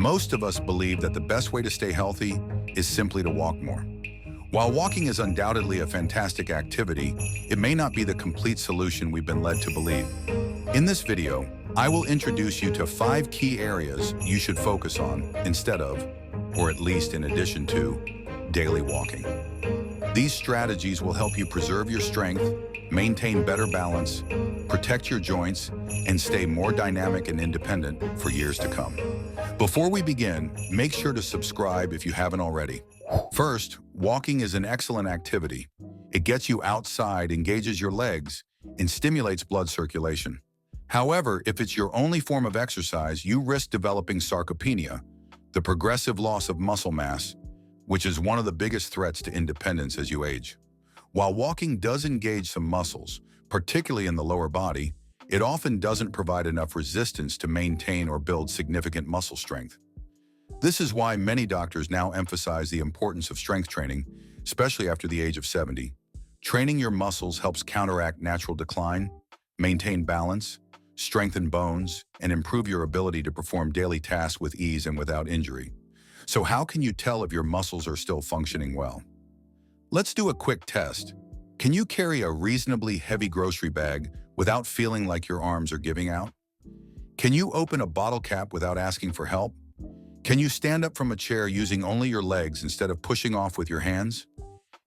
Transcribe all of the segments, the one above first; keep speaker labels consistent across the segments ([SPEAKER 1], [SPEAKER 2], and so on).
[SPEAKER 1] Most of us believe that the best way to stay healthy is simply to walk more. While walking is undoubtedly a fantastic activity, it may not be the complete solution we've been led to believe. In this video, I will introduce you to 5 key areas you should focus on instead of, or at least in addition to, daily walking. These strategies will help you preserve your strength, maintain better balance, protect your joints, and stay more dynamic and independent for years to come. Before we begin, make sure to subscribe if you haven't already. First, walking is an excellent activity. It gets you outside, engages your legs, and stimulates blood circulation. However, if it's your only form of exercise, you risk developing sarcopenia, the progressive loss of muscle mass, which is one of the biggest threats to independence as you age. While walking does engage some muscles, particularly in the lower body, it often doesn't provide enough resistance to maintain or build significant muscle strength. This is why many doctors now emphasize the importance of strength training, especially after the age of 70. Training your muscles helps counteract natural decline, maintain balance, strengthen bones, and improve your ability to perform daily tasks with ease and without injury. So how can you tell if your muscles are still functioning well? Let's do a quick test. Can you carry a reasonably heavy grocery bag without feeling like your arms are giving out? Can you open a bottle cap without asking for help? Can you stand up from a chair using only your legs instead of pushing off with your hands?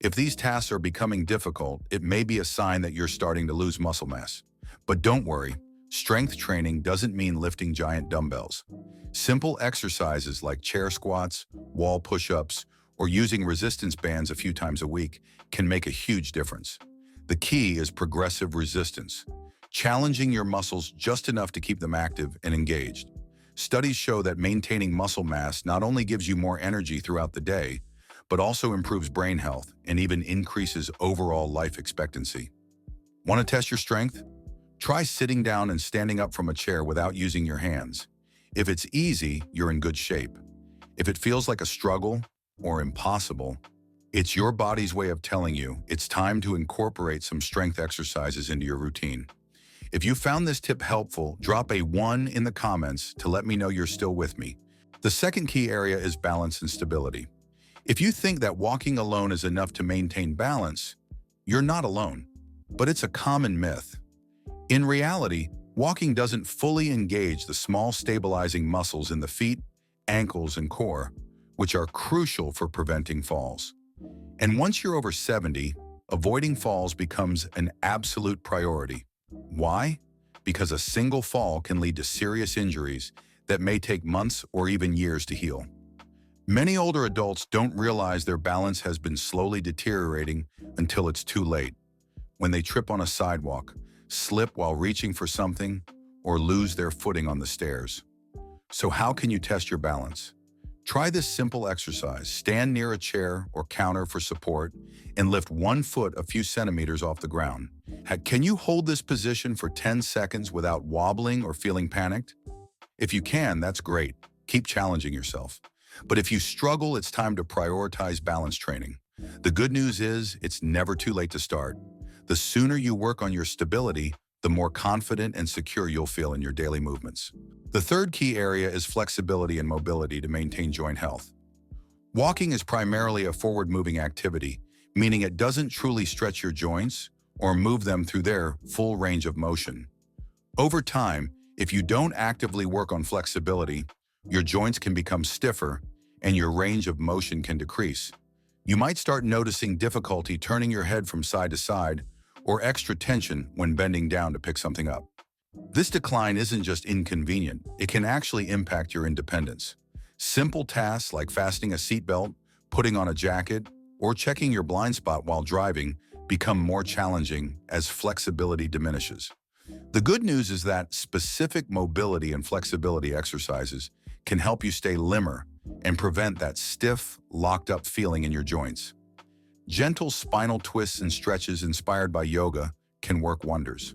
[SPEAKER 1] If these tasks are becoming difficult, it may be a sign that you're starting to lose muscle mass. But don't worry, strength training doesn't mean lifting giant dumbbells. Simple exercises like chair squats, wall push-ups, or using resistance bands a few times a week can make a huge difference. The key is progressive resistance, challenging your muscles just enough to keep them active and engaged. Studies show that maintaining muscle mass not only gives you more energy throughout the day, but also improves brain health and even increases overall life expectancy. Want to test your strength? Try sitting down and standing up from a chair without using your hands. If it's easy, you're in good shape. If it feels like a struggle or impossible, it's your body's way of telling you it's time to incorporate some strength exercises into your routine. If you found this tip helpful, drop a 1 in the comments to let me know you're still with me. The second key area is balance and stability. If you think that walking alone is enough to maintain balance, you're not alone, but it's a common myth. In reality, walking doesn't fully engage the small stabilizing muscles in the feet, ankles, and core, which are crucial for preventing falls. And once you're over 70, avoiding falls becomes an absolute priority. Why? Because a single fall can lead to serious injuries that may take months or even years to heal. Many older adults don't realize their balance has been slowly deteriorating until it's too late. When they trip on a sidewalk, slip while reaching for something, or lose their footing on the stairs. So how can you test your balance? Try this simple exercise. Stand near a chair or counter for support and lift one foot a few centimeters off the ground. Can you hold this position for 10 seconds without wobbling or feeling panicked? If you can, that's great. Keep challenging yourself. But if you struggle, it's time to prioritize balance training. The good news is it's never too late to start. The sooner you work on your stability, the more confident and secure you'll feel in your daily movements. The third key area is flexibility and mobility to maintain joint health. Walking is primarily a forward-moving activity, meaning it doesn't truly stretch your joints or move them through their full range of motion. Over time, if you don't actively work on flexibility, your joints can become stiffer and your range of motion can decrease. You might start noticing difficulty turning your head from side to side or extra tension when bending down to pick something up. This decline isn't just inconvenient, it can actually impact your independence. Simple tasks like fastening a seatbelt, putting on a jacket, or checking your blind spot while driving become more challenging as flexibility diminishes. The good news is that specific mobility and flexibility exercises can help you stay limber and prevent that stiff, locked-up feeling in your joints. Gentle spinal twists and stretches inspired by yoga can work wonders.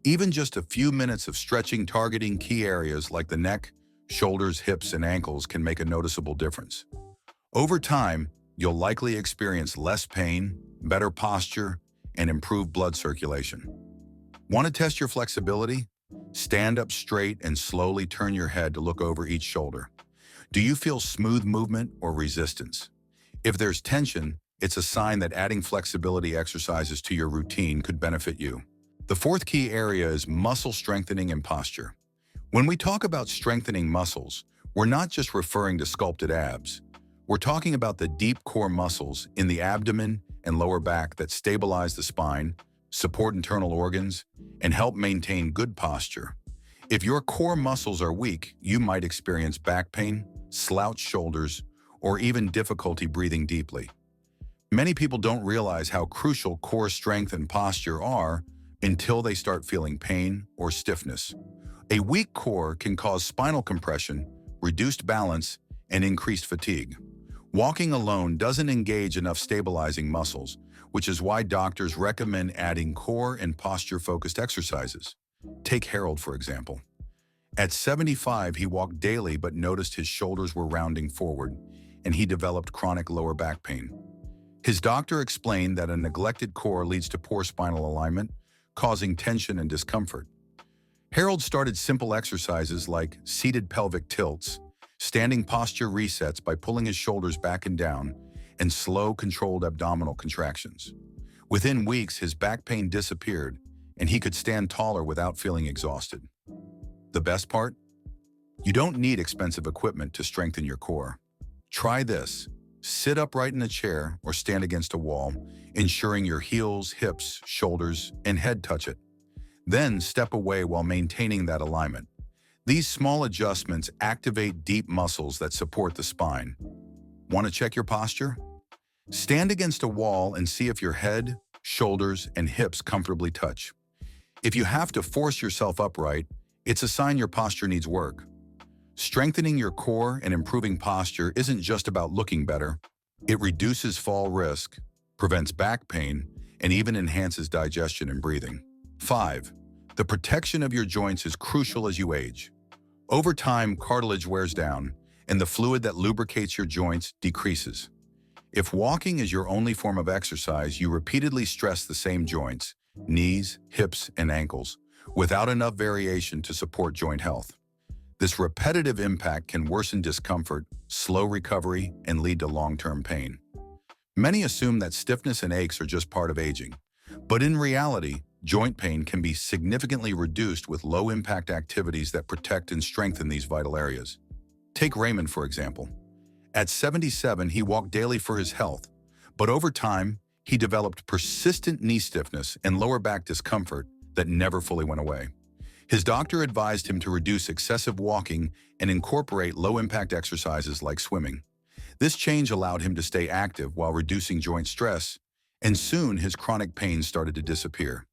[SPEAKER 1] Even just a few minutes of stretching targeting key areas like the neck, shoulders, hips, and ankles can make a noticeable difference. Over time, you'll likely experience less pain, better posture, and improved blood circulation. Want to test your flexibility? Stand up straight and slowly turn your head to look over each shoulder. Do you feel smooth movement or resistance? If there's tension, it's a sign that adding flexibility exercises to your routine could benefit you. The fourth key area is muscle strengthening and posture. When we talk about strengthening muscles, we're not just referring to sculpted abs. We're talking about the deep core muscles in the abdomen and lower back that stabilize the spine, support internal organs, and help maintain good posture. If your core muscles are weak, you might experience back pain, slouched shoulders, or even difficulty breathing deeply. Many people don't realize how crucial core strength and posture are until they start feeling pain or stiffness. A weak core can cause spinal compression, reduced balance, and increased fatigue. Walking alone doesn't engage enough stabilizing muscles, which is why doctors recommend adding core and posture-focused exercises. Take Harold, for example. At 75, he walked daily but noticed his shoulders were rounding forward, and he developed chronic lower back pain. His doctor explained that a neglected core leads to poor spinal alignment, causing tension and discomfort. Harold started simple exercises like seated pelvic tilts, standing posture resets by pulling his shoulders back and down, and slow, controlled abdominal contractions. Within weeks, his back pain disappeared, and he could stand taller without feeling exhausted. The best part? You don't need expensive equipment to strengthen your core. Try this. Sit upright in a chair or stand against a wall, ensuring your heels, hips, shoulders, and head touch it. Then step away while maintaining that alignment. These small adjustments activate deep muscles that support the spine. Want to check your posture? Stand against a wall and see if your head, shoulders, and hips comfortably touch. If you have to force yourself upright, it's a sign your posture needs work. Strengthening your core and improving posture isn't just about looking better. It reduces fall risk, prevents back pain, and even enhances digestion and breathing. 5. The protection of your joints is crucial as you age. Over time, cartilage wears down, and the fluid that lubricates your joints decreases. If walking is your only form of exercise, you repeatedly stress the same joints, knees, hips, and ankles, without enough variation to support joint health. This repetitive impact can worsen discomfort, slow recovery, and lead to long-term pain. Many assume that stiffness and aches are just part of aging, but in reality, joint pain can be significantly reduced with low-impact activities that protect and strengthen these vital areas. Take Raymond, for example. At 77, he walked daily for his health, but over time, he developed persistent knee stiffness and lower back discomfort that never fully went away. His doctor advised him to reduce excessive walking and incorporate low-impact exercises like swimming. This change allowed him to stay active while reducing joint stress, and soon his chronic pain started to disappear.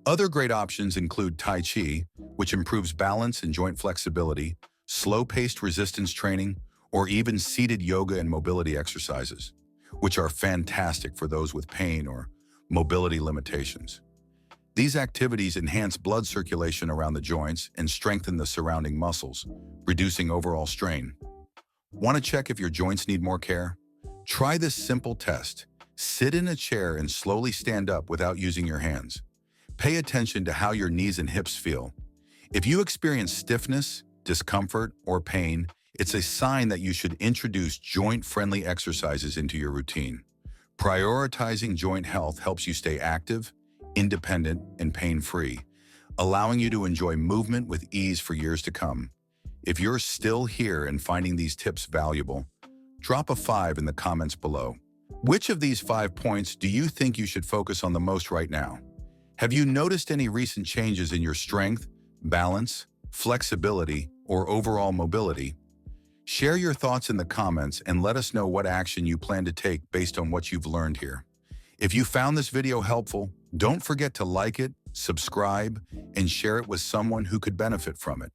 [SPEAKER 1] Other great options include Tai Chi, which improves balance and joint flexibility, slow-paced resistance training, or even seated yoga and mobility exercises, which are fantastic for those with pain or mobility limitations. These activities enhance blood circulation around the joints and strengthen the surrounding muscles, reducing overall strain. Want to check if your joints need more care? Try this simple test. Sit in a chair and slowly stand up without using your hands. Pay attention to how your knees and hips feel. If you experience stiffness, discomfort, or pain, it's a sign that you should introduce joint-friendly exercises into your routine. Prioritizing joint health helps you stay active, independent, and pain-free, allowing you to enjoy movement with ease for years to come. If you're still here and finding these tips valuable, drop a 5 in the comments below. Which of these 5 points do you think you should focus on the most right now? Have you noticed any recent changes in your strength, balance, flexibility, or overall mobility? Share your thoughts in the comments and let us know what action you plan to take based on what you've learned here. If you found this video helpful, don't forget to like it, subscribe, and share it with someone who could benefit from it.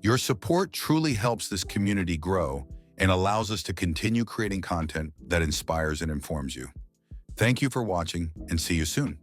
[SPEAKER 1] Your support truly helps this community grow and allows us to continue creating content that inspires and informs you. Thank you for watching, and see you soon.